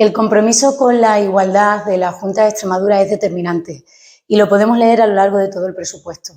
El compromiso con la igualdad de la Junta de Extremadura es determinante y lo podemos leer a lo largo de todo el presupuesto.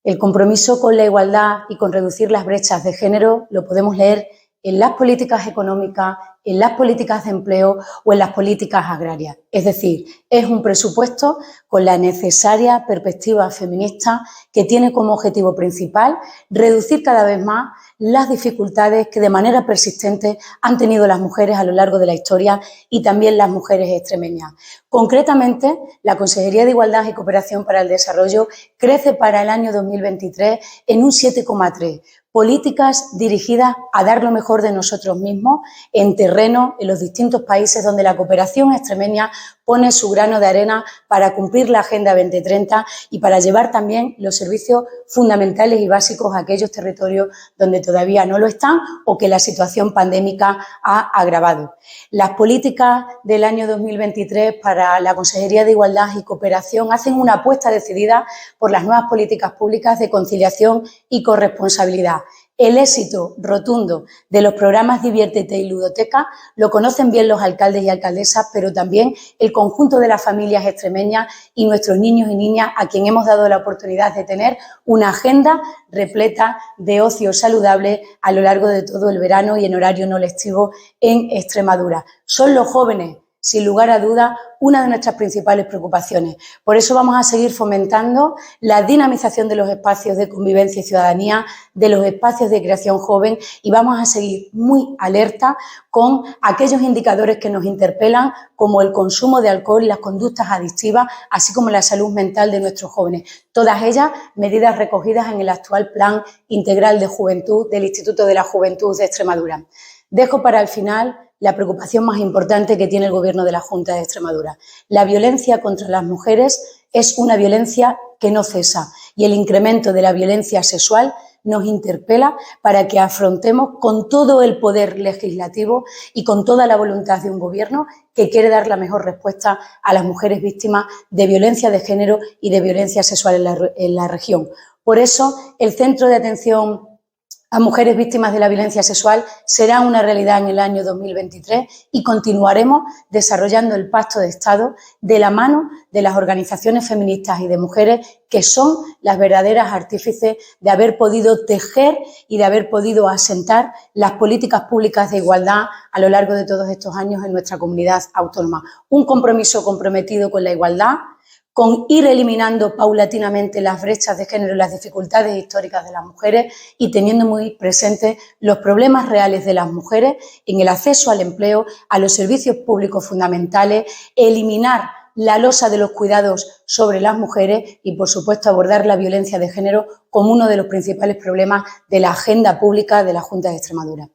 El compromiso con la igualdad y con reducir las brechas de género lo podemos leer en las políticas económicas, en las políticas de empleo o en las políticas agrarias. Es decir, es un presupuesto con la necesaria perspectiva feminista que tiene como objetivo principal reducir cada vez más las dificultades que de manera persistente han tenido las mujeres a lo largo de la historia y también las mujeres extremeñas. Concretamente, la Consejería de Igualdad y Cooperación para el Desarrollo crece para el año 2023 en un 7,3%. Políticas dirigidas a dar lo mejor de nosotros mismos en terreno, en los distintos países donde la cooperación extremeña pone su grano de arena para cumplir la Agenda 2030 y para llevar también los servicios fundamentales y básicos a aquellos territorios donde todavía no lo están o que la situación pandémica ha agravado. Las políticas del año 2023 para la Consejería de Igualdad y Cooperación hacen una apuesta decidida por las nuevas políticas públicas de conciliación y corresponsabilidad. El éxito rotundo de los programas Diviértete y Ludoteca lo conocen bien los alcaldes y alcaldesas, pero también el conjunto de las familias extremeñas y nuestros niños y niñas a quien hemos dado la oportunidad de tener una agenda repleta de ocio saludable a lo largo de todo el verano y en horario no lectivo en Extremadura. Son los jóvenes, sin lugar a dudas, una de nuestras principales preocupaciones. Por eso vamos a seguir fomentando la dinamización de los espacios de convivencia y ciudadanía, de los espacios de creación joven y vamos a seguir muy alerta con aquellos indicadores que nos interpelan como el consumo de alcohol y las conductas adictivas, así como la salud mental de nuestros jóvenes. Todas ellas medidas recogidas en el actual Plan Integral de Juventud del Instituto de la Juventud de Extremadura. Dejo para el final la preocupación más importante que tiene el Gobierno de la Junta de Extremadura. La violencia contra las mujeres es una violencia que no cesa y el incremento de la violencia sexual nos interpela para que afrontemos con todo el poder legislativo y con toda la voluntad de un Gobierno que quiere dar la mejor respuesta a las mujeres víctimas de violencia de género y de violencia sexual en la región. Por eso, el Centro de Atención a mujeres víctimas de la violencia sexual será una realidad en el año 2023 y continuaremos desarrollando el Pacto de Estado de la mano de las organizaciones feministas y de mujeres que son las verdaderas artífices de haber podido tejer y de haber podido asentar las políticas públicas de igualdad a lo largo de todos estos años en nuestra comunidad autónoma. Un compromiso comprometido con la igualdad, con ir eliminando paulatinamente las brechas de género y las dificultades históricas de las mujeres y teniendo muy presentes los problemas reales de las mujeres en el acceso al empleo, a los servicios públicos fundamentales, eliminar la losa de los cuidados sobre las mujeres y, por supuesto, abordar la violencia de género como uno de los principales problemas de la agenda pública de la Junta de Extremadura.